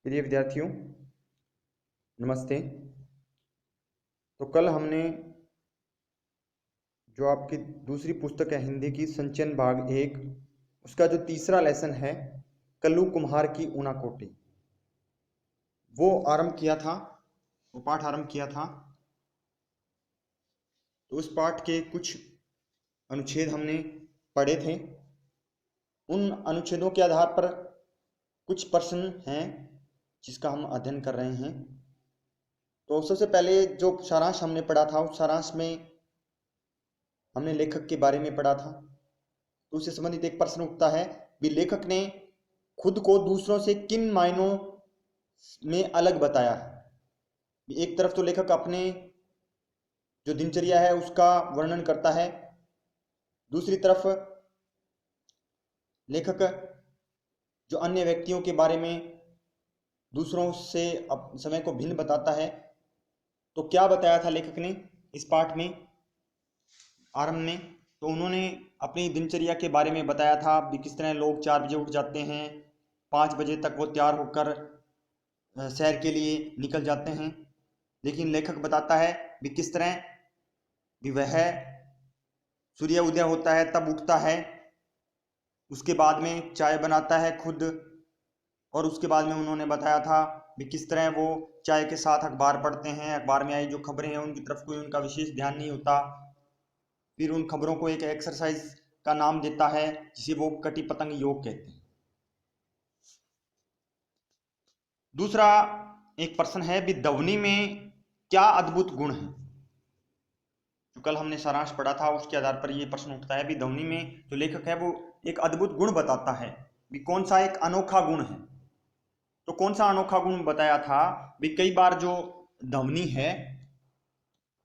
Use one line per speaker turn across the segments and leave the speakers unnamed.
प्रिय विद्यार्थियों, नमस्ते। तो कल हमने जो आपकी दूसरी पुस्तक है हिंदी की संचयन भाग 1, उसका जो तीसरा लेसन है कल्लू कुम्हार की ऊनाकोटी, वो आरंभ किया था, वो पाठ आरंभ किया था। तो उस पाठ के कुछ अनुच्छेद हमने पढ़े थे। उन अनुच्छेदों के आधार पर कुछ प्रश्न हैं जिसका हम अध्ययन कर रहे हैं। तो सबसे पहले जो सारांश हमने पढ़ा था, उस सारांश में हमने लेखक के बारे में पढ़ा था। तो उससे संबंधित एक प्रश्न उठता है कि लेखक ने खुद को दूसरों से किन मायनों में अलग बताया है। एक तरफ तो लेखक अपने जो दिनचर्या है उसका वर्णन करता है, दूसरी तरफ लेखक जो अन्य व्यक्तियों के बारे में दूसरों से समय को भिन्न बताता है। तो क्या बताया था लेखक ने इस पाठ में आरंभ में? तो उन्होंने अपनी दिनचर्या के बारे में बताया था कि किस तरह लोग 4 बजे उठ जाते हैं, 5 बजे तक वो तैयार होकर सैर के लिए निकल जाते हैं। लेकिन लेखक बताता है कि किस तरह भी वह सूर्य उदय होता है तब उठता है, उसके बाद में चाय बनाता है खुद, और उसके बाद में उन्होंने बताया था कि किस तरह वो चाय के साथ अखबार पढ़ते हैं। अखबार में आई जो खबरें हैं उनकी तरफ कोई उनका विशेष ध्यान नहीं होता। फिर उन खबरों को एक एक्सरसाइज का नाम देता है जिसे वो कटी पतंग योग कहते हैं। दूसरा एक प्रश्न है कि ध्वनि में क्या अद्भुत गुण है। जो कल हमने सारांश पढ़ा था उसके आधार पर यह प्रश्न उठता है कि ध्वनि में जो लेखक है वो एक अद्भुत गुण बताता है भी कौन सा एक अनोखा गुण है। तो कौन सा अनोखा गुण बताया था भी कई बार जो ध्वनि है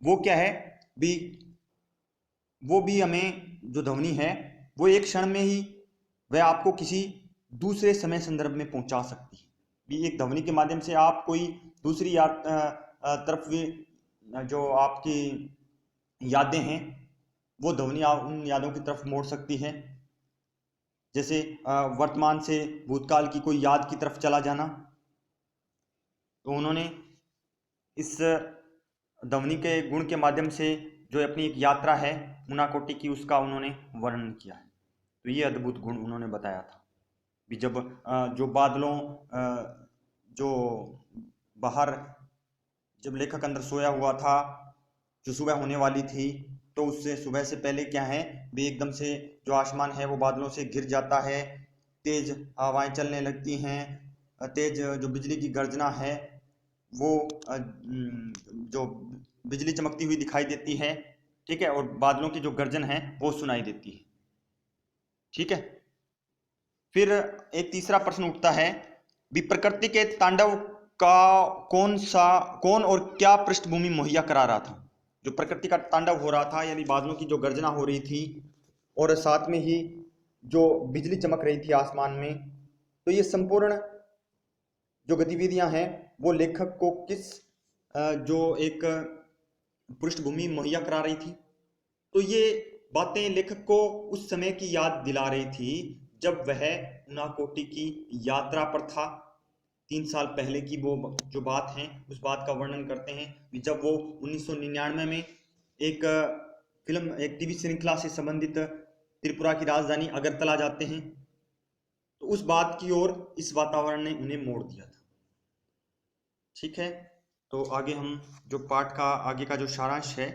वो क्या है भी वो भी हमें जो ध्वनि है वो एक क्षण में ही वह आपको किसी दूसरे समय संदर्भ में पहुंचा सकती है। भी एक ध्वनि के माध्यम से आप कोई दूसरी तरफ भी जो आपकी यादें हैं वो ध्वनि उन यादों की तरफ मोड़ सकती है। जैसे वर्तमान से भूतकाल की कोई याद की तरफ चला जाना। तो उन्होंने इस ध्वनि के गुण के माध्यम से जो अपनी एक यात्रा है ऊनाकोटी की उसका उन्होंने वर्णन किया है। तो ये अद्भुत गुण उन्होंने बताया था भी जब जो बादलों जो बाहर जब लेखक अंदर सोया हुआ था, जो सुबह होने वाली थी, तो उससे सुबह से पहले क्या है भी एकदम से जो आसमान है वो बादलों से घिर जाता है, तेज हवाएं चलने लगती हैं, तेज जो बिजली की गर्जना है वो जो बिजली चमकती हुई दिखाई देती है, ठीक है, और बादलों की जो गर्जन है वो सुनाई देती है, ठीक है। फिर एक तीसरा प्रश्न उठता है भी प्रकृति के तांडव का कौन और क्या पृष्ठभूमि मुहैया करा रहा था। जो प्रकृति का तांडव हो रहा था यानी बादलों की जो गर्जना हो रही थी और साथ में ही जो बिजली चमक रही थी आसमान में, तो ये संपूर्ण जो गतिविधियां हैं वो लेखक को किस जो एक पृष्ठभूमि मुहैया करा रही थी। तो ये बातें लेखक को उस समय की याद दिला रही थी जब वह ऊनाकोटी की यात्रा पर था। 3 साल पहले की वो जो बात है उस बात का वर्णन करते हैं कि जब वो 1999 में एक फिल्म एक टीवी श्रृंखला से संबंधित त्रिपुरा की राजधानी अगरतला जाते हैं। तो उस बात की ओर इस वातावरण ने उन्हें मोड़ दिया था, ठीक है। तो आगे हम जो पाठ का आगे का जो सारांश है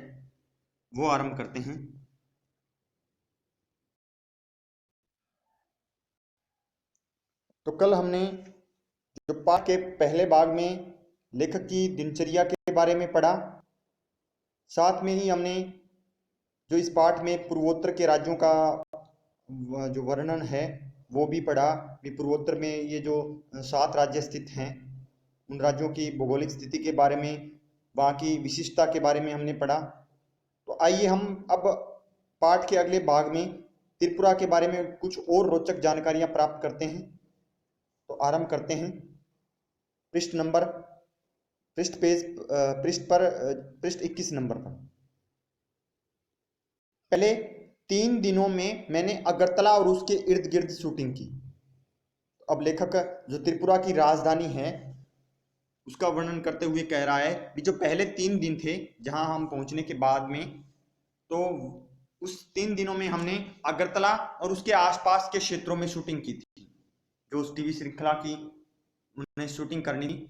वो आरंभ करते हैं। तो कल हमने जो पाठ के पहले भाग में लेखक की दिनचर्या के बारे में पढ़ा, साथ में ही हमने जो इस पाठ में पूर्वोत्तर के राज्यों का जो वर्णन है वो भी पढ़ा कि पूर्वोत्तर में ये जो 7 राज्य स्थित हैं उन राज्यों की भौगोलिक स्थिति के बारे में, वहाँ की विशिष्टता के बारे में हमने पढ़ा। तो आइए हम अब पाठ के अगले भाग में त्रिपुरा के बारे में कुछ और रोचक जानकारियां प्राप्त करते हैं। तो आरंभ करते हैं। पृष्ठ 21 नंबर पर। पहले 3 दिनों में मैंने अगरतला और उसके इर्द गिर्द शूटिंग की। अब लेखक जो त्रिपुरा की राजधानी है उसका वर्णन करते हुए कह रहा है कि जो पहले 3 दिन थे जहां हम पहुंचने के बाद में, तो उस 3 दिनों में हमने अगरतला और उसके आसपास के क्षेत्रों में शूटिंग की थी, जो उस टीवी श्रृंखला की उन्हें शूटिंग करनी थी,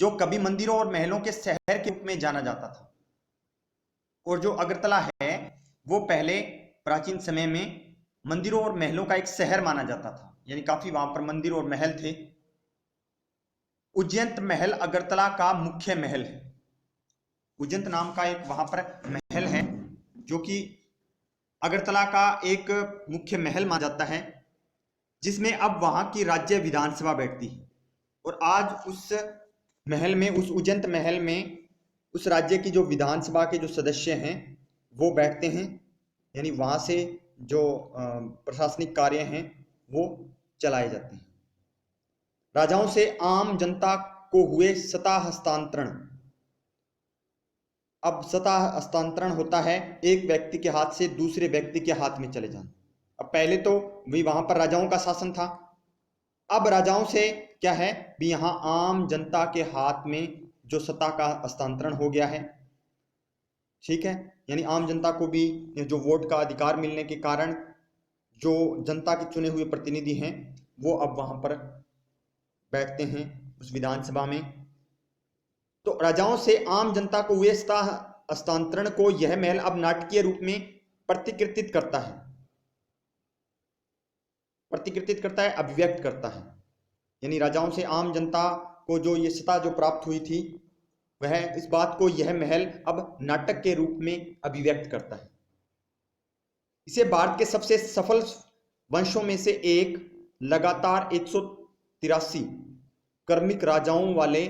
जो कभी मंदिरों और महलों के शहर के रूप में जाना जाता था। और जो अगरतला है वो पहले प्राचीन समय में मंदिरों और महलों का एक शहर माना जाता था, यानी काफी वहां पर मंदिर और महल थे। उज्जैन महल अगरतला का मुख्य महल है। उज्जैन नाम का एक वहां पर महल है जो कि अगरतला का एक मुख्य महल माना जाता है, जिसमें अब वहां की राज्य विधानसभा बैठती है। और आज उस महल में, उस उज्जैन महल में, उस राज्य की जो विधानसभा के जो सदस्य हैं वो बैठते हैं, यानी वहां से जो प्रशासनिक कार्य हैं वो चलाए जाते हैं। राजाओं से आम जनता को हुए सत्ता हस्तांतरण। अब सत्ता हस्तांतरण होता है एक व्यक्ति के हाथ से दूसरे व्यक्ति के हाथ में चले जाना। अब पहले तो भी वहां पर राजाओं का शासन था, अब राजाओं से क्या है भी यहां आम जनता के हाथ में जो सत्ता का हस्तांतरण हो गया है, ठीक है। यानी आम जनता को भी जो वोट का अधिकार मिलने के कारण जो जनता के चुने हुए प्रतिनिधि हैं वो अब वहां पर बैठते हैं उस विधानसभा में। तो राजाओं से आम जनता को हुए सत्ता हस्तांतरण को यह महल अब नाटकीय रूप में प्रतिकृतित करता है, अभिव्यक्त करता है। यानी राजाओं से आम जनता को जो ये सत्ता जो प्राप्त हुई थी, वह इस बात को यह महल अब नाटक के रूप में अभिव्यक्त करता है। इसे भारत के सबसे सफल वंशों में से एक, लगातार 183 कर्मिक राजाओं वाले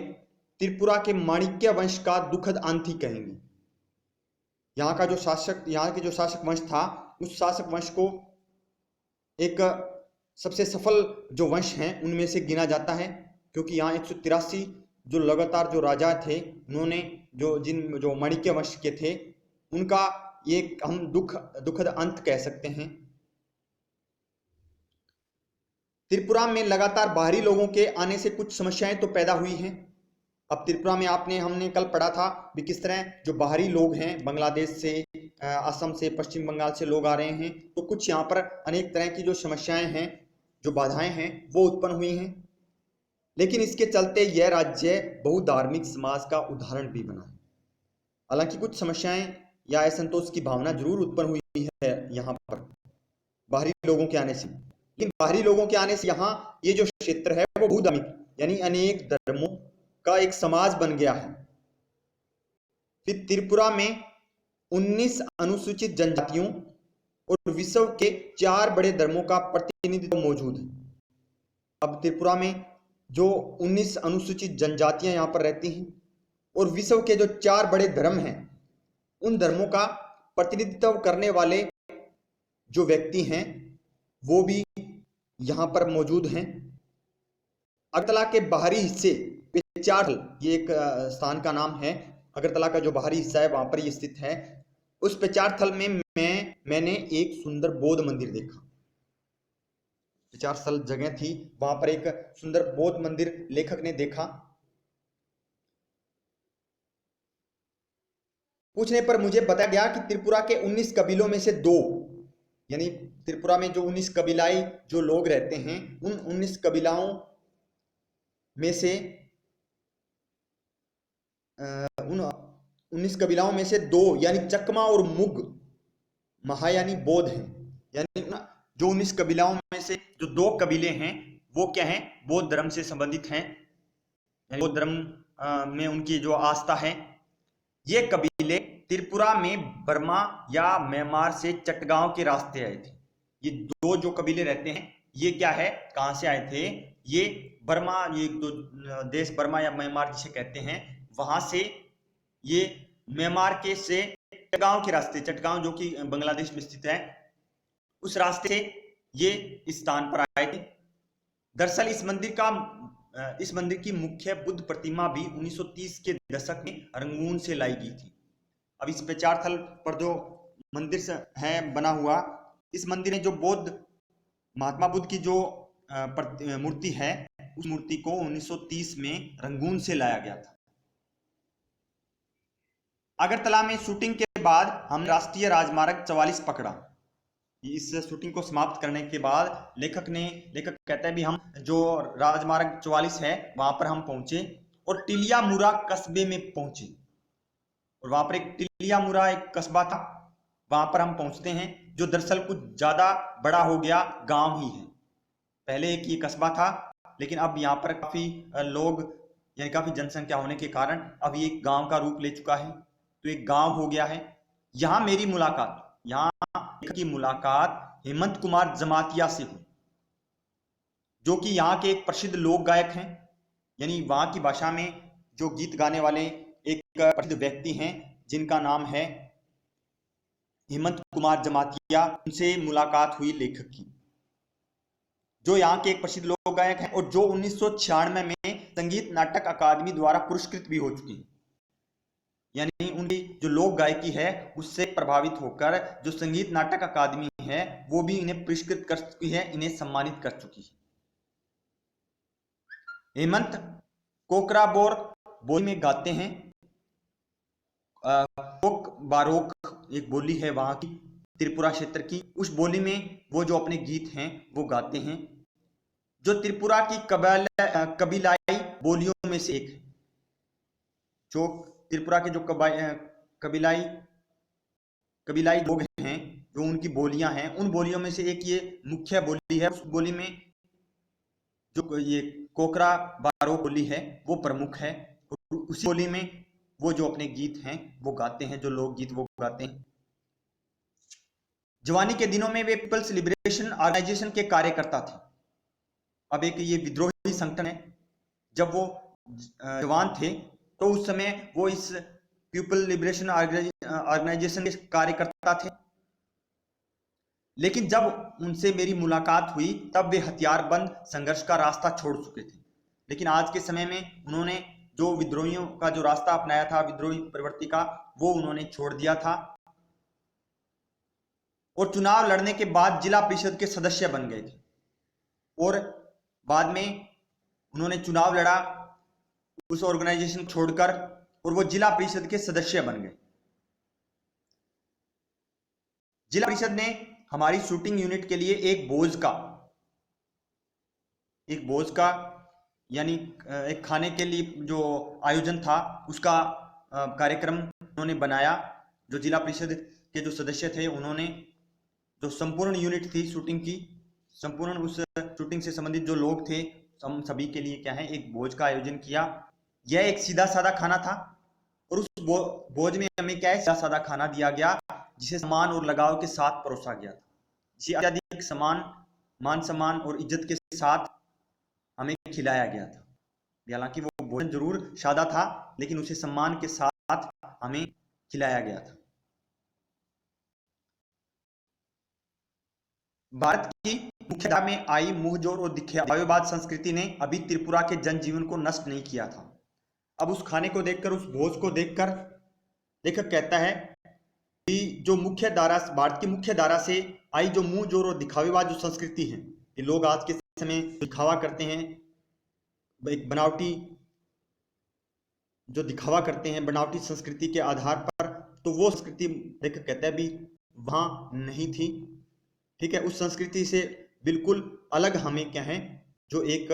त्रिपुरा के माणिक्य वंश का दुखद अंत ही कहेंगे। यहाँ के जो शासक वंश था, उस शासक वंश को एक सबसे सफल जो वंश हैं उनमें से गिना जाता है, क्योंकि यहाँ 183 जो लगातार जो राजा थे, उन्होंने जो माणिक्य वंश के थे, उनका ये हम दुखद अंत कह सकते हैं। त्रिपुरा में लगातार बाहरी लोगों के आने से कुछ समस्याएं तो पैदा हुई हैं। अब त्रिपुरा में हमने कल पढ़ा था भी किस तरह जो बाहरी लोग हैं, बांग्लादेश से, असम से, पश्चिम बंगाल से लोग आ रहे हैं, तो कुछ यहाँ पर अनेक तरह की जो समस्याएं हैं, जो बाधाएं हैं वो उत्पन्न हुई हैं। लेकिन इसके चलते यह राज्य बहुधार्मिक समाज का उदाहरण भी बना है। हालांकि कुछ समस्याएं या असंतोष की भावना जरूर उत्पन्न हुई है यहाँ पर बाहरी लोगों के आने से, लेकिन बाहरी लोगों के आने से यहाँ ये जो क्षेत्र है वो बहुधार्मिक यानी अनेक धर्मों का एक समाज बन गया है। फिर त्रिपुरा में 19 अनुसूचित जनजातियों और विश्व के 4 बड़े धर्मों का प्रतिनिधित्व मौजूद है। अब त्रिपुरा में जो 19 अनुसूचित जनजातियां यहाँ पर रहती हैं और विश्व के जो 4 बड़े धर्म हैं, उन धर्मों का प्रतिनिधित्व करने वाले जो व्यक्ति हैं वो भी यहाँ पर मौजूद हैं। अगरतला के बाहरी हिस्से पेचारथल, ये एक स्थान का नाम है, अगरतला का जो बाहरी हिस्सा है वहां पर ये स्थित है। उस पेचारथल में मैंने एक सुंदर बौद्ध मंदिर देखा। पेचारथल जगह थी, वहां पर एक सुंदर बौद्ध मंदिर लेखक ने देखा। पूछने पर मुझे बताया गया कि त्रिपुरा के 19 कबीलों में से 2, यानी त्रिपुरा में जो 19 कबीलाई जो लोग रहते हैं, उन 19 कबीलाओं में से उन 19 कबीलाओं में से 2 यानी चकमा और मुग महायानी बौद्ध हैं। यानी जो 19 कबीलाओं में से जो 2 कबीले हैं वो क्या हैं, बौद्ध धर्म से संबंधित हैं, बौद्ध धर्म में उनकी जो आस्था है। ये कबीले त्रिपुरा में बर्मा या म्यांमार से चटगांव के रास्ते आए थे। ये 2 जो कबीले रहते हैं ये क्या है, कहां से आए थे, ये बर्मा, ये देश बर्मा या म्यांमार जिसे कहते हैं, वहां से ये म्यांमार के से चटगांव के रास्ते, चटगांव जो कि बांग्लादेश में स्थित है, उस रास्ते से ये इस स्थान पर आए थे। दरअसल इस मंदिर की मुख्य बुद्ध प्रतिमा भी 1930 के दशक में रंगून से लाई गई थी। अब इस पेचारथल पर जो मंदिर है बना हुआ, इस मंदिर में जो महात्मा बुद्ध की जो मूर्ति है, उस मूर्ति को 1930 में रंगून से लाया गया था। अगरतला में शूटिंग के बाद हम राष्ट्रीय राजमार्ग 44 पकड़ा। इस शूटिंग को समाप्त करने के बाद लेखक कहता है भी हम जो राजमार्ग 44 है वहां पर हम पहुंचे और टिलियामुरा कस्बे में पहुंचे, और वहां पर एक टिलियामुरा एक कस्बा था, वहां पर हम पहुंचते हैं जो दरअसल कुछ ज्यादा बड़ा हो गया गांव ही है। पहले एक ये कस्बा था, लेकिन अब यहाँ पर काफी लोग यानी काफी जनसंख्या होने के कारण अब ये एक गांव का रूप ले चुका है, तो एक गांव हो गया है। यहाँ मेरी मुलाकात, यहाँ की मुलाकात हेमंत कुमार जमातिया से हुई, जो कि यहाँ के एक प्रसिद्ध लोक गायक हैं, यानी वहां की भाषा में जो गीत गाने वाले एक प्रसिद्ध व्यक्ति हैं जिनका नाम है हेमंत कुमार जमातिया। उनसे मुलाकात हुई लेखक की, जो यहाँ के एक प्रसिद्ध लोक गायक हैं और जो 1996 में संगीत नाटक अकादमी द्वारा पुरस्कृत भी हो चुके हैं। यानी उनकी जो लोक गायकी है उससे प्रभावित होकर जो संगीत नाटक अकादमी है वो भी इन्हें पुरस्कृत कर चुकी है, इन्हें सम्मानित कर चुकी है। हेमंत कोकरा बोर बोली में गाते हैं। कोक बारोक एक बोली है वहां की, त्रिपुरा क्षेत्र की, उस बोली में वो जो अपने गीत हैं वो गाते हैं, जो त्रिपुरा की कबीलाई बोलियों में से एक है। जो त्रिपुरा के जो कबीलाई लोग हैं, जो उनकी बोलियां हैं, उन बोलियों में से एक ये मुख्य बोली है। उस बोली में जो ये कोकरा बारो बोली है वो प्रमुख है, और उसी बोली में वो जो अपने गीत हैं वो गाते हैं, जो लोकगीत वो गाते हैं। जवानी के दिनों में वे पीपल्स लिबरेशन ऑर्गेनाइजेशन के कार्यकर्ता थे। अब एक ये विद्रोही संगठन है, जब वो जवान थे तो उस समय वो इस पीपल लिबरेशन ऑर्गेनाइजेशन के कार्यकर्ता थे। लेकिन जब उनसे मेरी मुलाकात हुई तब वे हथियारबंद संघर्ष का रास्ता छोड़ चुके थे। लेकिन आज के समय में उन्होंने जो विद्रोहियों का जो रास्ता अपनाया था, विद्रोही प्रवृत्ति का, वो उन्होंने छोड़ दिया था और चुनाव लड़ने के बाद जिला परिषद के सदस्य बन गए थे। और बाद में उन्होंने चुनाव लड़ा उस ऑर्गेनाइजेशन छोड़कर, और वो जिला परिषद के सदस्य बन गए। जिला परिषद ने हमारी शूटिंग यूनिट के लिए एक भोज का यानी एक खाने के लिए जो आयोजन था उसका कार्यक्रम उन्होंने बनाया। जो जिला परिषद के जो सदस्य थे उन्होंने जो संपूर्ण यूनिट थी शूटिंग की, संपूर्ण उस शूटिंग से संबंधित जो लोग थे, हम सभी के लिए क्या है एक भोज का आयोजन किया। यह एक सीधा साधा खाना था और उस भोज में हमें क्या है सीधा साधा खाना दिया गया, जिसे सम्मान और लगाव के साथ परोसा गया था, जिसे अत्यधिक मान सम्मान और इज्जत के साथ हमें खिलाया गया था। हालांकि वो भोजन जरूर सादा था, लेकिन उसे सम्मान के साथ हमें खिलाया गया था। भारत की मुख्यधारा में आई मुंहजोर और दिखावेबाज संस्कृति ने अभी त्रिपुरा के जनजीवन को नष्ट नहीं किया था। अब उस खाने को देखकर, उस भोज को देखकर लेखक कहता है कि जो मुख्य धारा, भारत की मुख्य धारा से आई जो मुंहजोर और दिखावेबाज जो संस्कृति है, ये लोग आज के समय दिखावा करते हैं, एक बनावटी जो दिखावा करते हैं बनावटी संस्कृति के आधार पर, तो वो संस्कृति लेखक कहता है भी वहां नहीं थी। ठीक है, उस संस्कृति से बिल्कुल अलग हमें क्या है जो एक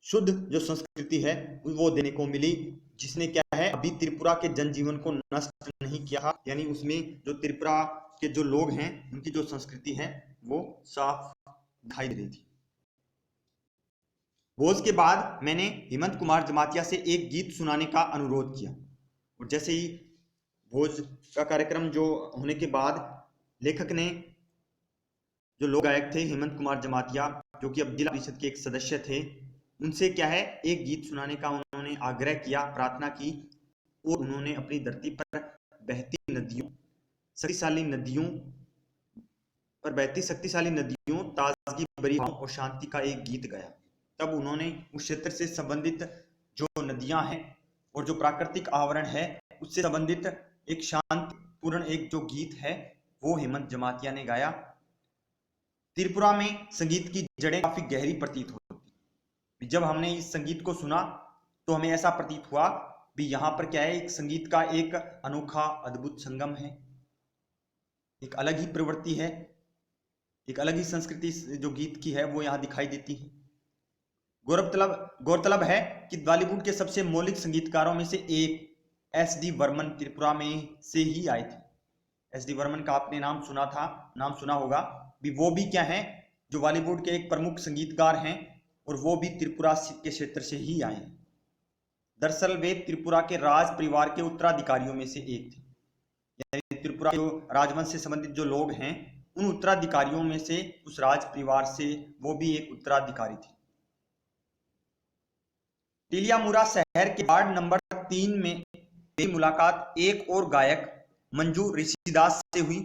शुद्ध जो संस्कृति है वो देने को मिली, जिसने क्या है अभी त्रिपुरा के जनजीवन को नष्ट नहीं किया। यानी उसमें जो त्रिपुरा के जो लोग हैं उनकी जो संस्कृति है वो साफ दिखाई दे रही थी। भोज के बाद मैंने हेमंत कुमार जमातिया से एक गीत सुनाने का अनुरोध किया, और जैसे ही भोज का कार्यक्रम जो होने के बाद लेखक ने जो लोक गायक थे हेमंत कुमार जमातिया, जो कि अब जिला परिषद के एक सदस्य थे, उनसे क्या है एक गीत सुनाने का उन्होंने आग्रह किया, प्रार्थना की, और उन्होंने अपनी धरती पर बहती शक्तिशाली नदियों, ताजगी भरी हवाओं और शांति का एक गीत गाया। तब उन्होंने उस क्षेत्र से संबंधित जो नदियां हैं और जो प्राकृतिक आवरण है उससे संबंधित एक शांतिपूर्ण एक जो गीत है वो हेमंत जमातिया ने गाया। त्रिपुरा में संगीत की जड़ें काफी गहरी प्रतीत होती। जब हमने इस संगीत को सुना तो हमें ऐसा प्रतीत हुआ भी यहाँ पर क्या है, एक संगीत का एक अनोखा अद्भुत संगम है, एक अलग ही प्रवृत्ति है, एक अलग ही संस्कृति जो गीत की है वो यहाँ दिखाई देती है। गौरतलब है कि बॉलीवुड के सबसे मौलिक संगीतकारों में से एक एस.डी. बर्मन त्रिपुरा में से ही आए थे। एस.डी. बर्मन का आपने नाम सुना होगा भी। वो भी क्या है, जो बॉलीवुड के एक प्रमुख संगीतकार हैं और वो भी त्रिपुरा के क्षेत्र से ही आए हैं। दरअसल वे त्रिपुरा के राज परिवार के उत्तराधिकारियों में से एक थे, यानी त्रिपुरा के जो राजवंश से संबंधित जो लोग हैं उन उत्तराधिकारियों में से, उस राज परिवार से वो भी एक उत्तराधिकारी थे। टीलियामुरा शहर के वार्ड नंबर 3 में मेरी मुलाकात एक और गायक मंजू ऋषिदास से हुई।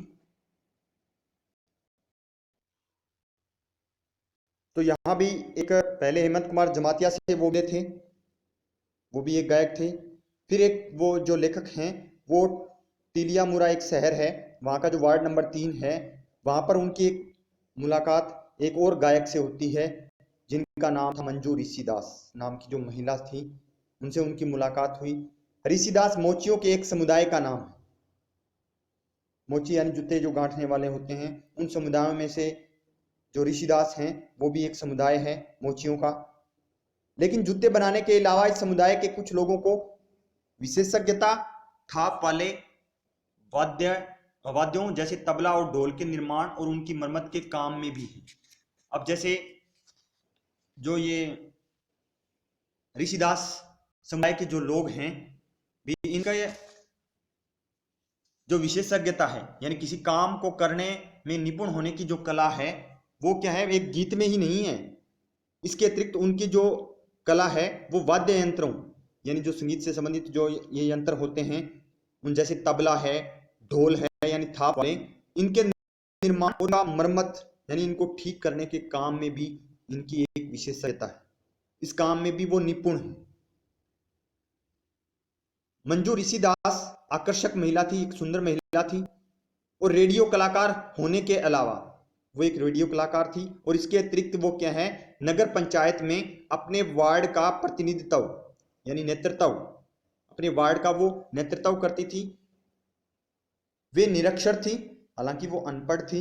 तो यहाँ भी एक पहले हेमंत कुमार जमातिया से वो गए थे, वो भी एक गायक थे। फिर एक वो जो लेखक हैं वो टीलियामुरा एक शहर है, वहाँ का जो वार्ड नंबर 3 है, वहाँ पर उनकी एक मुलाकात एक और गायक से होती है जिनका नाम था मंजू ऋषिदास नाम की जो महिला थी, उनसे उनकी मुलाकात हुई। ऋषिदास मोचियों के एक समुदाय का नाम है। मोची यानी जूते जो गांठने वाले होते हैं, उन समुदायों में से जो ऋषिदास हैं वो भी एक समुदाय है मोचियों का। लेकिन जूते बनाने के अलावा इस समुदाय के कुछ लोगों को विशेषज्ञता थाप वाले वाद्यों जैसे तबला और ढोल के निर्माण और उनकी मरम्मत के काम में भी है। अब जैसे जो ये ऋषिदास समुदाय के जो लोग हैं भी, इनका ये जो विशेषज्ञता है यानी किसी काम को करने में निपुण होने की जो कला है वो क्या है, एक गीत में ही नहीं है। इसके अतिरिक्त उनकी जो कला है वो वाद्य यंत्रों यानी जो संगीत से संबंधित जो ये यंत्र होते हैं, उन जैसे तबला है, ढोल है यानी थाप वाले, इनके निर्माण और मरम्मत यानी इनको ठीक करने के काम में भी इनकी एक विशेषज्ञता है। इस काम में भी वो निपुण है। मंजू ऋषिदास आकर्षक महिला थी, एक सुंदर महिला थी और रेडियो कलाकार होने के अलावा वो एक रेडियो कलाकार थी। और इसके अतिरिक्त वो क्या है, नगर पंचायत में अपने वार्ड का प्रतिनिधित्व यानी नेतृत्व, अपने वार्ड का वो नेतृत्व करती थी। वे निरक्षर थी, हालांकि वो अनपढ़ थी,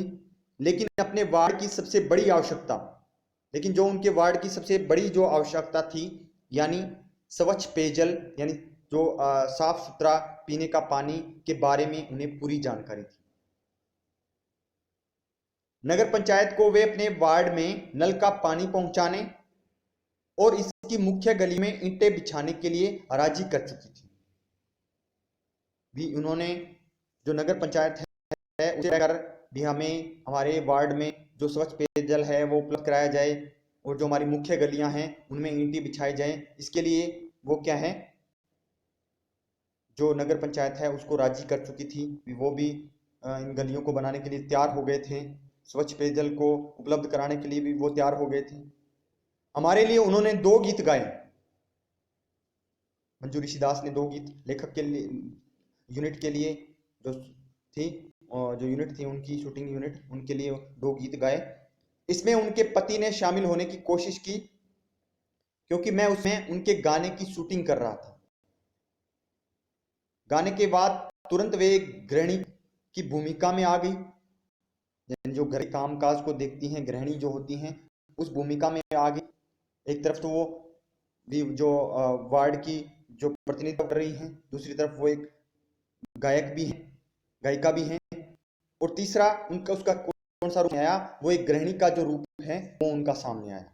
लेकिन अपने वार्ड की सबसे बड़ी आवश्यकता, लेकिन जो उनके वार्ड की सबसे बड़ी जो आवश्यकता थी यानी स्वच्छ पेयजल यानी जो साफ सुथरा पीने का पानी के बारे में उन्हें पूरी जानकारी थी। नगर पंचायत को वे अपने वार्ड में नल का पानी पहुंचाने और इसकी मुख्य गली में ईंटें बिछाने के लिए राजी कर चुकी थी। भी उन्होंने जो नगर पंचायत है उसे अगर भी हमें हमारे वार्ड में जो स्वच्छ पेयजल है वो उपलब्ध कराया जाए और जो हमारी मुख्य गलियां हैं उनमें ईंटें बिछाई जाए, इसके लिए वो क्या है, जो नगर पंचायत है उसको राजी कर चुकी थी। वो भी इन गलियों को बनाने के लिए तैयार हो गए थे, स्वच्छ पेयजल को उपलब्ध कराने के लिए भी वो तैयार हो गए थे। हमारे लिए उन्होंने 2 गीत गाए। मंजू ऋषिदास ने 2 गीत लेखक के लिए यूनिट के लिए जो थी और जो यूनिट थी उनकी शूटिंग यूनिट, उनके लिए 2 गीत गाए। इसमें उनके पति ने शामिल होने की कोशिश की क्योंकि मैं उसमें उनके गाने की शूटिंग कर रहा था। गाने के बाद तुरंत वे गृहिणी की भूमिका में आ गई, यानी जो घर के कामकाज को देखती हैं गृहिणी जो होती हैं उस भूमिका में आ गई। एक तरफ तो वो भी जो वार्ड की जो प्रतिनिधित्व कर रही हैं, दूसरी तरफ वो एक गायक भी हैं, गायिका भी हैं, और तीसरा उनका उसका कौन सा रूप आया, वो एक गृहिणी का जो रूप है वो उनका सामने आया।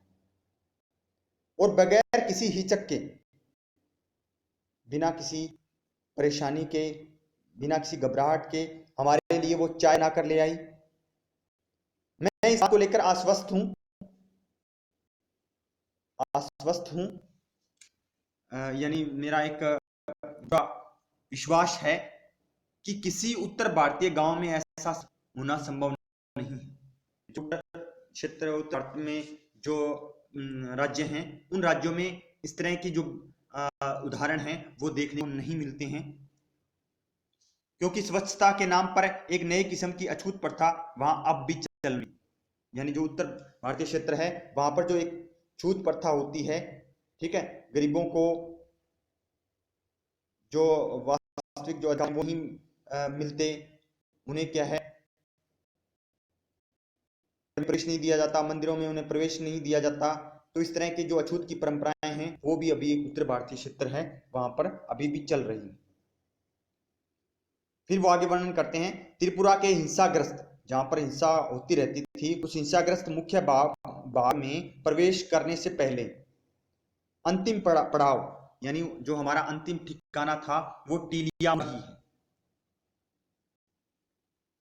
और बगैर किसी हिचक के, बिना किसी परेशानी के, बिना किसी घबराहट के हमारे लिए वो चाय ना कर ले आई। मैं इस बात को लेकर आश्वस्त हूं, यानी मेरा एक विश्वास है कि किसी उत्तर भारतीय गांव में ऐसा होना संभव नहीं है। जो क्षेत्र उत्तर भारत में जो राज्य हैं उन राज्यों में इस तरह की जो उदाहरण हैं वो देखने को नहीं मिलते हैं, क्योंकि स्वच्छता के नाम पर एक नई किस्म की अछूत प्रथा वहां अब भी चल रही। यानी जो उत्तर भारतीय क्षेत्र है वहां पर जो एक छूत प्रथा होती है, ठीक है, गरीबों को जो वास्तविक जो अधिकार वो ही मिलते, उन्हें क्या है प्रवेश नहीं दिया जाता, मंदिरों में उन्हें प्रवेश नहीं दिया जाता। तो इस तरह की जो अछूत की परंपराएं हैं वो भी अभी उत्तर भारतीय क्षेत्र है वहां पर अभी भी चल रही है। फिर वो आगे वर्णन करते हैं त्रिपुरा के हिंसाग्रस्त, जहां पर हिंसा होती रहती थी, उस हिंसाग्रस्त मुख्य भाग में प्रवेश करने से पहले अंतिम पड़ाव, यानी जो हमारा अंतिम ठिकाना था वो टीलिया ही है।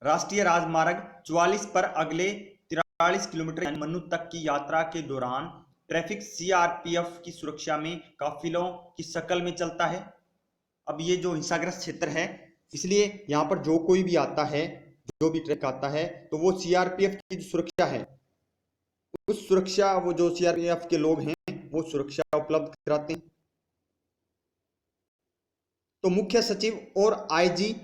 राष्ट्रीय राजमार्ग 44 पर अगले 43 किलोमीटर यानी मन्नू तक की यात्रा के दौरान ट्रैफिक सीआरपीएफ की सुरक्षा में काफिलों की शक्ल में चलता है। अब ये जो हिंसाग्रस्त क्षेत्र है, इसलिए यहाँ पर जो कोई भी आता है, जो भी ट्रक आता है, तो वो सीआरपीएफ की जो सुरक्षा है, उस सुरक्षा वो जो सीआरपीएफ के लोग हैं वो सुरक्षा उपलब्ध कराते हैं। तो मुख्य सचिव और आईजी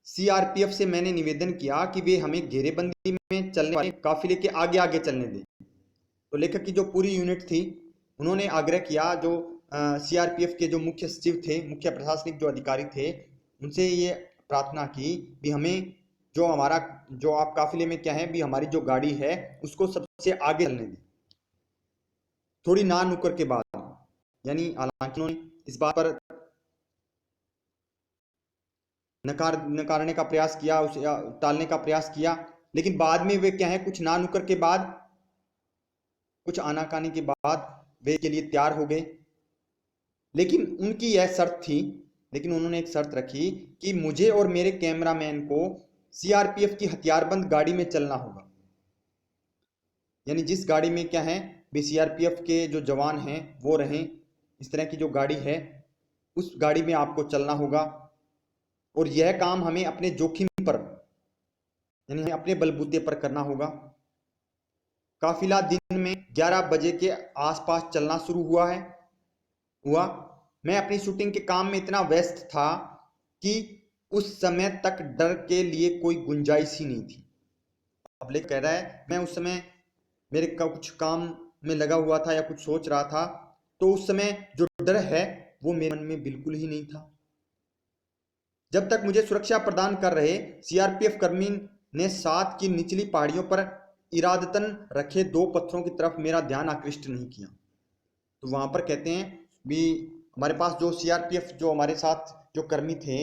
सीआरपीएफ से मैंने निवेदन किया कि वे हमें घेरेबंदी में चलने वाले काफिले के आगे आगे चलने दें। तो लेखक की जो पूरी यूनिट थी उन्होंने आग्रह किया, जो सीआरपीएफ के जो मुख्य सचिव थे, मुख्य प्रशासनिक जो अधिकारी थे, उनसे ये प्रार्थना की भी हमें जो हमारा जो आप काफिले में क्या है भी हमारी जो गाड़ी है उसको सबसे आगे चलने दें, थोड़ी ना नुक्कर के बाद। यानी हालांकि उन्होंने इस बात पर नकारने का प्रयास किया, उसे टालने का प्रयास किया, लेकिन बाद में वे क्या है कुछ ना नुक्कर के बाद, कुछ आनाकानी के बाद वे के लिए तैयार हो गए। लेकिन उनकी यह शर्त थी, लेकिन उन्होंने एक शर्त रखी कि मुझे और मेरे कैमरामैन को सीआरपीएफ की हथियारबंद गाड़ी में चलना होगा। यानी जिस गाड़ी में क्या है भी सीआरपीएफ के जो जवान हैं वो रहें, इस तरह की जो गाड़ी है उस गाड़ी में आपको चलना होगा, और यह काम हमें अपने जोखिम पर, यानी हमें अपने बलबूते पर करना होगा। काफिला दिन में 11 बजे के आसपास चलना शुरू हुआ। मैं अपनी शूटिंग के काम में इतना व्यस्त था कि उस समय तक डर के लिए कोई गुंजाइश ही नहीं थी। अब लेख कह रहा है मैं उस समय मेरे कुछ काम में लगा हुआ था या कुछ सोच रहा था, तो उस समय जो डर है वो मेरे मन में बिल्कुल ही नहीं था। जब तक मुझे सुरक्षा प्रदान कर रहे सीआरपीएफ कर्मी ने साथ की निचली पहाड़ियों पर इरादतन रखे 2 पत्थरों की तरफ मेरा ध्यान आकृष्ट नहीं किया। तो वहां पर कहते हैं भी हमारे पास जो सीआरपीएफ जो हमारे साथ जो कर्मी थे,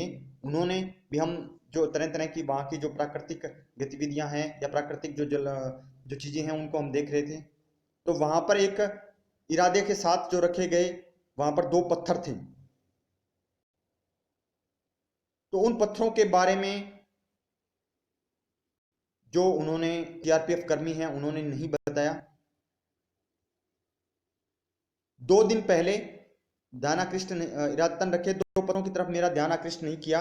उन्होंने भी हम जो तरह तरह की वहाँ की जो प्राकृतिक गतिविधियां हैं या प्राकृतिक जो चीज़ें हैं उनको हम देख रहे थे। तो वहाँ पर एक इरादे के साथ जो रखे गए वहाँ पर 2 पत्थर थे। तो उन पत्थरों के बारे में जो उन्होंने सीआरपीएफ कर्मी हैं उन्होंने नहीं बताया। 2 दिन पहले ध्यान आकृष्ट इरादतन रखे 2 पत्थरों की तरफ मेरा ध्यान आकृष्ट नहीं किया।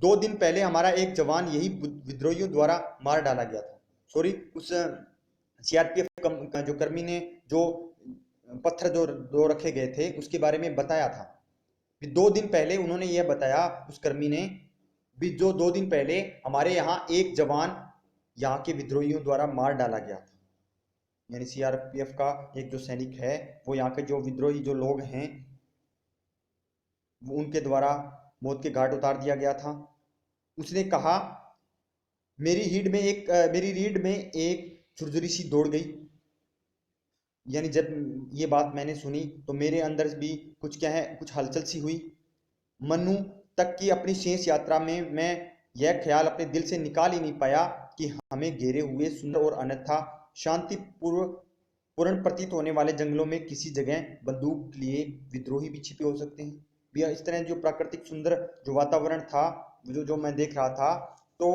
2 दिन पहले हमारा एक जवान यही विद्रोहियों द्वारा मार डाला गया था। सॉरी, उस सीआरपीएफ जो कर्मी ने जो पत्थर जो रखे गए थे उसके बारे में बताया था। 2 दिन पहले उन्होंने यह बताया उस कर्मी ने भी जो 2 दिन पहले हमारे यहाँ एक जवान यहाँ के विद्रोहियों द्वारा मार डाला गया था। यानी सीआरपीएफ का एक जो सैनिक है वो यहाँ के जो विद्रोही जो लोग हैं वो उनके द्वारा मौत के घाट उतार दिया गया था। उसने कहा मेरी रीढ़ में एक छुरछुरी सी दौड़ गई। यानी जब ये बात मैंने सुनी तो मेरे अंदर भी कुछ क्या है कुछ हलचल सी हुई। मन्नू तक की अपनी शेष यात्रा में मैं यह ख्याल अपने दिल से निकाल ही नहीं पाया कि हमें घेरे हुए सुंदर और अन्यथा शांतिपूर्ण प्रतीत होने वाले जंगलों में किसी जगह बंदूक लिए विद्रोही भी छिपे हो सकते हैं। भैया इस तरह जो प्राकृतिक सुंदर जो वातावरण था जो मैं देख रहा था, तो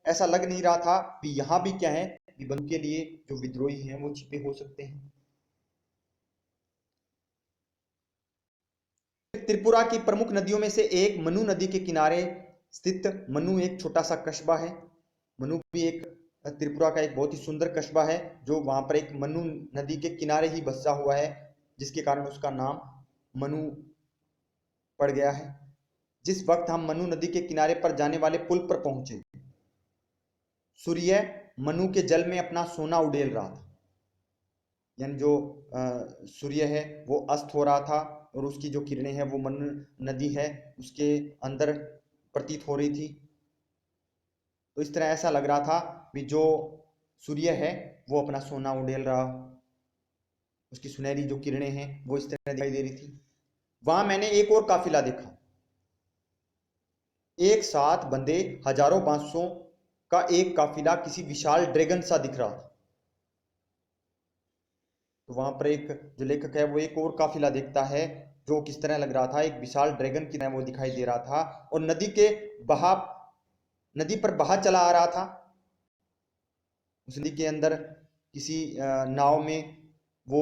ऐसा लग नहीं रहा था कि यहाँ भी क्या है कि बंदूक के लिए जो विद्रोही हैं वो छिपे हो सकते हैं। त्रिपुरा की प्रमुख नदियों में से एक मनु नदी के किनारे स्थित मनु एक छोटा सा कस्बा है। मनु भी एक त्रिपुरा का एक बहुत ही सुंदर कस्बा है जो वहां पर एक मनु नदी के किनारे ही बसा हुआ है, जिसके कारण उसका नाम मनु पड़ गया है। जिस वक्त हम मनु नदी के किनारे पर जाने वाले पुल पर पहुंचे, सूर्य मनु के जल में अपना सोना उड़ेल रहा था। यानी जो सूर्य है वो अस्त हो रहा था और उसकी जो किरणें हैं वो मनु नदी है उसके अंदर प्रतीत हो रही थी। तो इस तरह ऐसा लग रहा था कि जो सूर्य है वो अपना सोना उड़ेल रहा, उसकी सुनहरी जो किरणें हैं वो इस तरह दिखाई दे रही थी। वहां मैंने एक और काफिला देखा, एक साथ बंधे हजारों बांसों का एक काफिला किसी विशाल ड्रैगन सा दिख रहा था। तो वहां पर एक जो लेखक है वो एक और काफिला देखता है जो किस तरह लग रहा था, एक विशाल ड्रैगन की तरह वो दिखाई दे रहा था और नदी पर बहा चला आ रहा था। उस नदी के अंदर किसी नाव में वो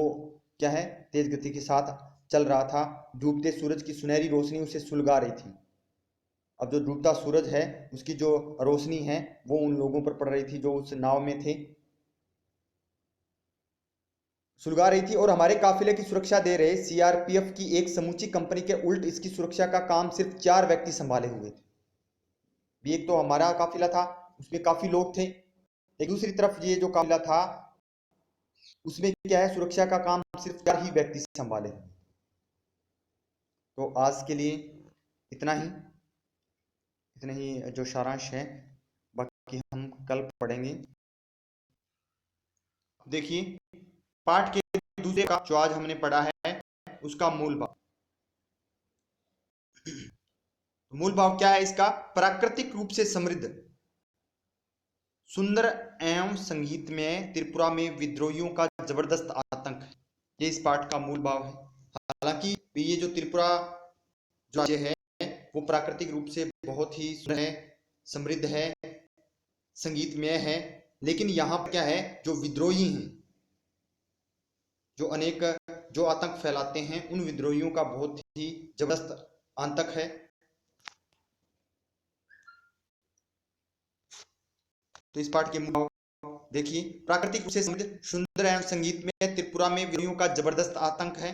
क्या है तेज गति के साथ चल रहा था। डूबते सूरज की सुनहरी रोशनी उसे सुलगा रही थी। अब जो डूबता सूरज है उसकी जो रोशनी है वो उन लोगों पर पड़ रही थी जो उस नाव में थे, सुलगा रही थी। और हमारे काफिले की सुरक्षा दे रहे सीआरपीएफ की एक समूची कंपनी के उल्ट इसकी सुरक्षा का काम सिर्फ 4 व्यक्ति संभाले हुए थे। एक तो हमारा काफिला था उसमें काफी लोग थे, एक दूसरी तरफ ये जो काफिला था उसमें क्या है सुरक्षा का काम सिर्फ 4 ही व्यक्ति संभाले। तो आज के लिए इतना ही जो सारांश है, बाकी हम कल पढ़ेंगे। देखिए पाठ के दूसरे का जो आज हमने पढ़ा है उसका मूल भाव। मूल भाव क्या है इसका? प्राकृतिक रूप से समृद्ध, सुंदर एवं संगीत में त्रिपुरा में विद्रोहियों का जबरदस्त आतंक है। ये इस पाठ का मूल भाव है। हालांकि ये जो त्रिपुरा जो राज्य है वो प्राकृतिक रूप से बहुत ही सुंदर है, समृद्ध है, संगीतमय है, लेकिन यहाँ पर क्या है जो विद्रोही हैं, जो अनेक जो आतंक फैलाते हैं, उन विद्रोहियों का बहुत ही जबरदस्त आतंक है। तो इस पाठ के मूल देखिए, प्राकृतिक रूप से समृद्ध, सुंदर एवं संगीत में त्रिपुरा में विद्रोहियों का जबरदस्त आतंक है।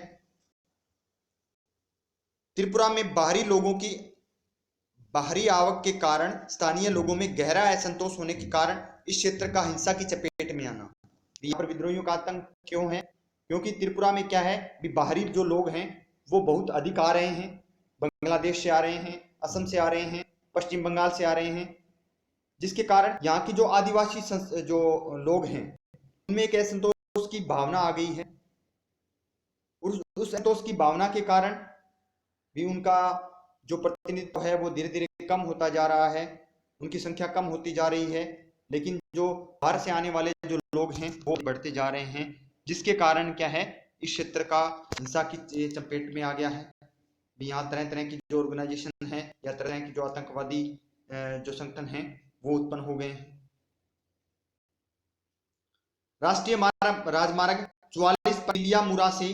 त्रिपुरा में बाहरी आवक के कारण स्थानीय लोगों में गहरा असंतोष होने के कारण इस क्षेत्र का हिंसा की चपेट में आना। यहाँ पर विद्रोहियों का आतंक क्यों है? क्योंकि त्रिपुरा में क्या है भी बाहरी जो लोग हैं वो बहुत अधिक आ रहे हैं, बांग्लादेश से आ रहे हैं, असम से आ रहे हैं, पश्चिम बंगाल से आ रहे हैं, जिसके कारण यहाँ की जो आदिवासी जो लोग हैं उनमें एक असंतोष की भावना आ गई है। उस असंतोष की भावना के कारण भी उनका जो प्रतिनिधित्व है वो धीरे धीरे कम होता जा रहा है, उनकी संख्या कम होती जा रही है, लेकिन जो बाहर से आने वाले जो लोग हैं वो बढ़ते जा रहे हैं, जिसके कारण क्या है इस क्षेत्र का हिंसा की चपेट में आ गया है। यहाँ तरह तरह की जो ऑर्गेनाइजेशन है या तरह की जो आतंकवादी जो संगठन हैं वो उत्पन्न हो गए हैं। राष्ट्रीय राजमार्ग 44 टिलियामुरा से,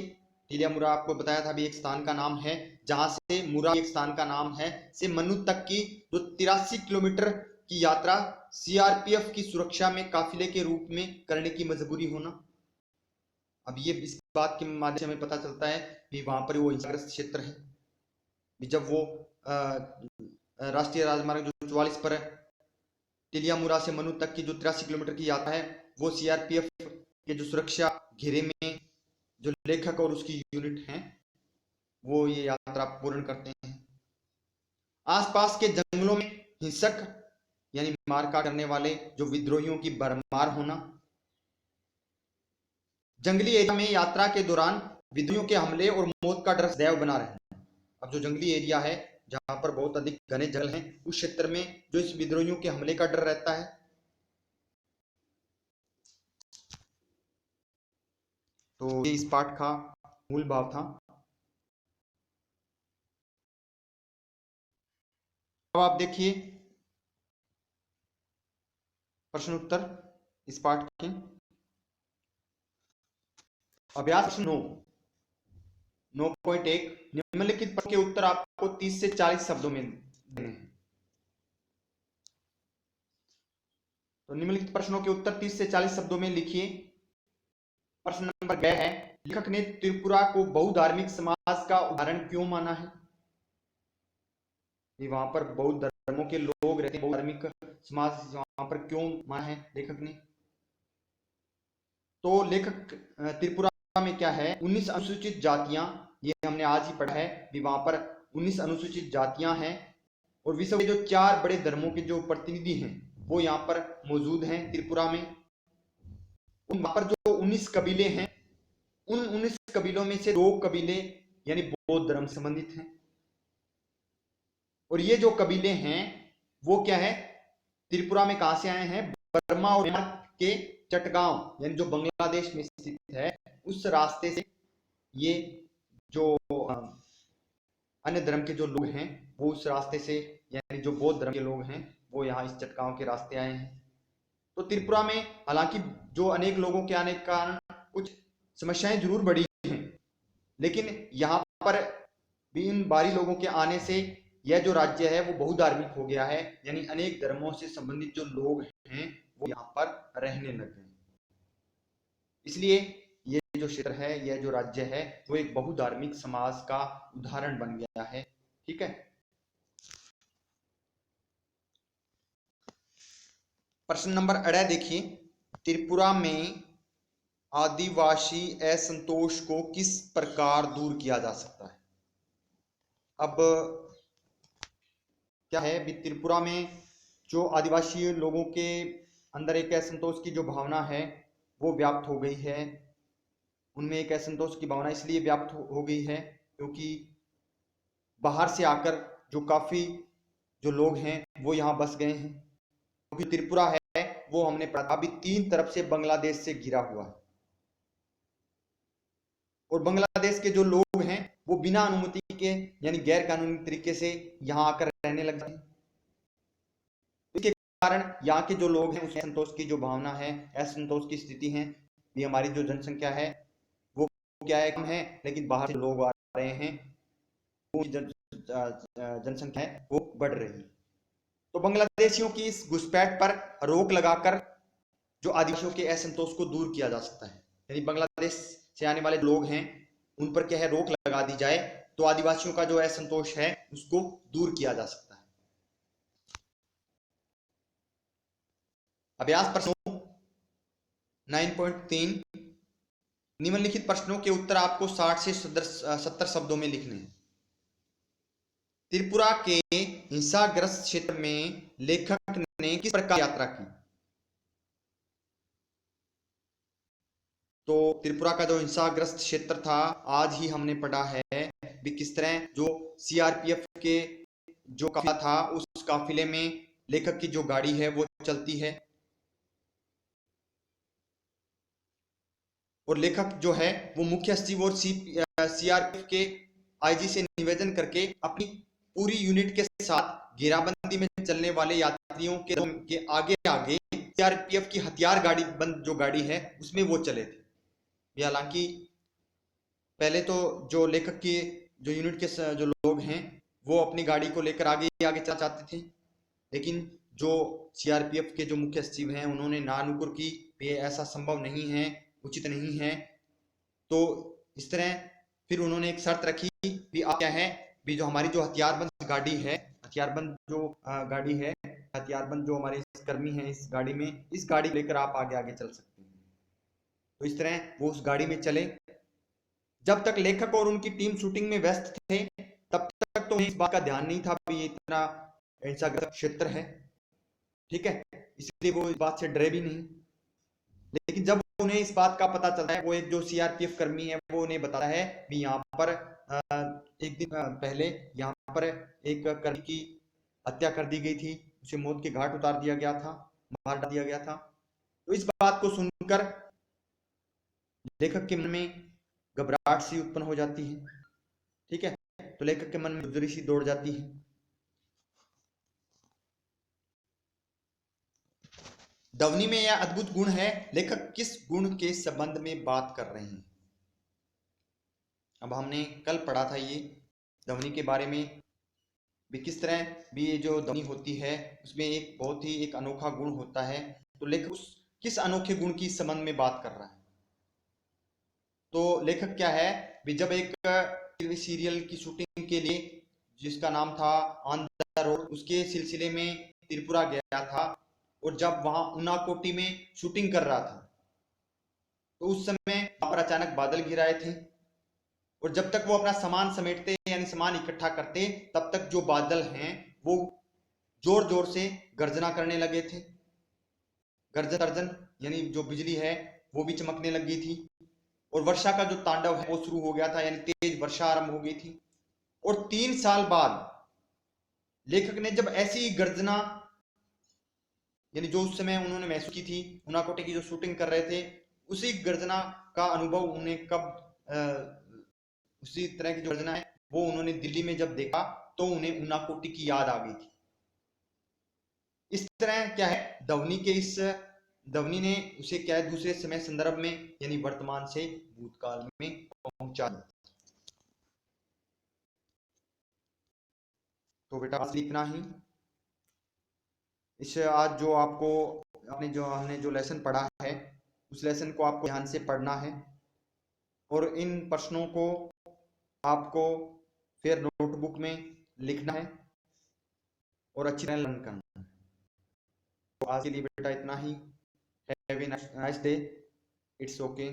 टिलियामुरा आपको बताया था भी एक स्थान का नाम है, जहां से मुरा एक स्थान का नाम है, से मनु तक की जो 83 किलोमीटर की यात्रा सीआरपीएफ की सुरक्षा में काफिले के रूप में करने की मजबूरी होना। अब ये इस बात के माध्यम से हमें पता चलता है कि वहां पर वो हिंसाग्रस्त क्षेत्र है। जब वो राष्ट्रीय राजमार्ग जो 44 पर टिलियामुरा से मनु तक की जो 83 किलोमीटर की यात्रा है वो सीआरपीएफ के जो सुरक्षा घेरे में जो लेखक और उसकी यूनिट हैं वो ये यात्रा पूर्ण करते हैं। आसपास के जंगलों में हिंसक यानी मारकाट करने वाले जो विद्रोहियों की भरमार होना। जंगली एरिया में यात्रा के दौरान विद्रोहियों के हमले और मौत का डर सदैव बना रहना। अब जो जंगली एरिया है जहां पर बहुत अधिक घने जंगल हैं, उस क्षेत्र में जो इस विद्रोहियों के हमले का डर रहता है। तो ये इस पाठ का मूल भाव था। अब आप देखिए प्रश्न उत्तर इस पाठ के। अभ्यास 9.1 निम्नलिखित प्रश्न के उत्तर आपको 30 से 40 शब्दों में देने हैं। तो निम्नलिखित प्रश्नों के उत्तर 30 से 40 शब्दों में लिखिए। प्रश्न नंबर 2 है, लेखक ने त्रिपुरा को बहुधार्मिक समाज का उदाहरण क्यों माना है? वहां पर बौद्ध धर्मों के लोग रहते हैं, बहुधार्मिक समाज वहां पर क्यों माना है लेखक ने? तो लेखक त्रिपुरा त्रिपुरा में क्या है 19 अनुसूचित जातियां, ये हमने आज ही पढ़ा है भी वहां पर 19 अनुसूचित जातियां हैं और विश्व के जो 4 बड़े धर्मों के जो प्रतिनिधि हैं वो यहाँ पर मौजूद हैं त्रिपुरा में। वहां पर जो 19 कबीले हैं उन 19 कबीलों में से 2 कबीले यानी बौद्ध धर्म संबंधित हैं और ये जो कबीले हैं वो क्या है त्रिपुरा में कहां से आए हैं, बर्मा और म्यांमार के चटगांव यानी जो बांग्लादेश में स्थित है उस रास्ते से ये जो अन्य धर्म के जो लोग हैं वो उस रास्ते से यानी जो बौद्ध धर्म के लोग हैं वो यहाँ इस चटगांव के रास्ते आए हैं। तो त्रिपुरा में हालांकि जो अनेक लोगों के आने के कारण कुछ समस्याएं जरूर बढ़ी हैं, लेकिन यहाँ पर भी इन बाहरी लोगों के आने से यह जो राज्य है वो बहुधार्मिक हो गया है, यानी अनेक धर्मों से संबंधित जो लोग हैं वो यहाँ पर रहने लग गए। इसलिए ये जो क्षेत्र है, यह जो राज्य है वो एक बहुधार्मिक समाज का उदाहरण बन गया है। ठीक है, प्रश्न नंबर 18 देखिए, त्रिपुरा में आदिवासी असंतोष को किस प्रकार दूर किया जा सकता है। अब क्या है भी त्रिपुरा में जो आदिवासी लोगों के अंदर एक असंतोष की जो भावना है वो व्याप्त हो गई है। उनमें एक असंतोष की भावना इसलिए व्याप्त हो गई है क्योंकि बाहर से आकर जो काफी जो लोग हैं वो यहाँ बस गए हैं। क्योंकि त्रिपुरा है वो हमने पढ़ा अभी 3 तरफ से बांग्लादेश से घिरा हुआ है और बांग्लादेश के जो लोग हैं वो बिना अनुमति के यानी गैर कानूनी तरीके से यहाँ आकर रहने लग गए। इसके कारण यहाँ के जो लोग हैं उसमें असंतोष की जो भावना है, असंतोष की स्थिति है। ये हमारी जो जनसंख्या है वो क्या है, कम है, लेकिन बाहर से लोग आ रहे हैं, वो जनसंख्या है वो बढ़ रही है। तो बांग्लादेशियों की इस घुसपैठ पर रोक लगाकर जो आदिवासियों के असंतोष को दूर किया जा सकता है, यानी बांग्लादेश से आने वाले लोग हैं उन पर क्या है रोक लगा दी जाए तो आदिवासियों का जो असंतोष है उसको दूर किया जा सकता है। अभ्यास प्रश्न 9.3, निम्नलिखित प्रश्नों के उत्तर आपको 60 से 70 शब्दों में लिखने हैं। त्रिपुरा के हिंसाग्रस्त क्षेत्र में लेखक ने किस प्रकार यात्रा की। तो त्रिपुरा का जो हिंसाग्रस्त क्षेत्र था आज ही हमने पढ़ा है भी किस तरह जो सीआरपीएफ के जो काफिला था उस काफिले में लेखक की जो गाड़ी है वो चलती है और लेखक जो है वो मुख्य सचिव और सीआरपीएफ के आईजी से निवेदन करके अपनी पूरी यूनिट के साथ घेराबंदी में चलने वाले यात्रियों के आगे आगे सीआरपीएफ की हथियार गाड़ी बंद जो गाड़ी है उसमें वो चले थे। हालांकि पहले तो जो लेखक की जो यूनिट के जो लोग हैं वो अपनी गाड़ी को लेकर आगे चलना चाहते थे, लेकिन जो सीआरपीएफ के जो मुख्य सचिव हैं उन्होंने नानुकुर की ये ऐसा संभव नहीं है, उचित नहीं है। तो इस तरह फिर उन्होंने एक शर्त रखी भी आप क्या है भी जो हमारी जो हथियारबंद गाड़ी है, हथियारबंद जो गाड़ी है, हथियारबंद जो हमारे कर्मी हैं इस गाड़ी में, इस गाड़ी लेकर आप आगे आगे चल सकते हैं। तो इस तरह वो उस गाड़ी में चले। जब तक लेखक और उनकी टीम शूटिंग में व्यस्त थे तब तक तो इस बात का ध्यान नहीं था भी ये इतना हिंसाग्रस्त क्षेत्र है, ठीक है, इसलिए वो इस बात से डरे भी नहीं। लेकिन जब उन्हें इस बात का पता चलता है, वो एक जो सीआरपीएफ कर्मी है वो उन्हें बताता है भी यहाँ पर एक दिन पहले यहाँ पर एक कर्मी की हत्या कर दी गई थी, उसे मौत के घाट उतार दिया गया था, मार डाल दिया गया था। तो इस बात को सुनकर लेखक के मन में घबराहट सी उत्पन्न हो जाती है, ठीक है, तो लेखक के मन में गुजरी सी दौड़ जाती है। ध्वनि में यह अद्भुत गुण है, लेखक किस गुण के संबंध में बात कर रहे हैं। अब हमने कल पढ़ा था ये ध्वनि के बारे में भी किस तरह भी ये जो ध्वनि होती है उसमें एक बहुत ही एक अनोखा गुण होता है। तो लेखक उस किस अनोखे गुण की संबंध में बात कर रहा है। तो लेखक क्या है भी जब एक टीवी सीरियल की शूटिंग के लिए जिसका नाम था ऑन द रोड, उसके सिलसिले में त्रिपुरा गया था और जब वहां उनाकोटी में शूटिंग कर रहा था तो उस समय पर अचानक बादल घिर आए थे और जब तक वो अपना सामान समेटते यानी सामान इकट्ठा करते तब तक जो बादल हैं वो जोर जोर से गर्जना करने लगे थे। गर्जन यानी जो बिजली है वो भी चमकने लगी थी और वर्षा का जो तांडव है वो शुरू हो गया था, यानी तेज वर्षा आरंभ हो गई थी। और 3 साल बाद लेखक ने जब ऐसी गर्जना यानी जो उस समय उन्होंने महसूस की थी, उनाकोटे की जो शूटिंग कर रहे थे, उसी गर्जना का अनुभव उन्हें उसी तरह की जो गर्जना है वो उन्होंने दिल्ली में जब देखा तो उन्हें उनाकोटी की याद आ गई थी। इस तरह क्या है, ध्वनि ने उसे क्या है दूसरे समय संदर्भ में यानी वर्तमान से भूतकाल में पहुंचा दिया। तो बेटा आज इतना ही। इस आज जो आपको हमने जो लेसन पढ़ा है उस लेसन को आपको ध्यान से पढ़ना है और इन प्रश्नों को आपको फिर नोटबुक में लिखना है और अच्छी तरह लर्न करना है। तो आज के लिए बेटा इतना ही। Have a nice day. It's okay.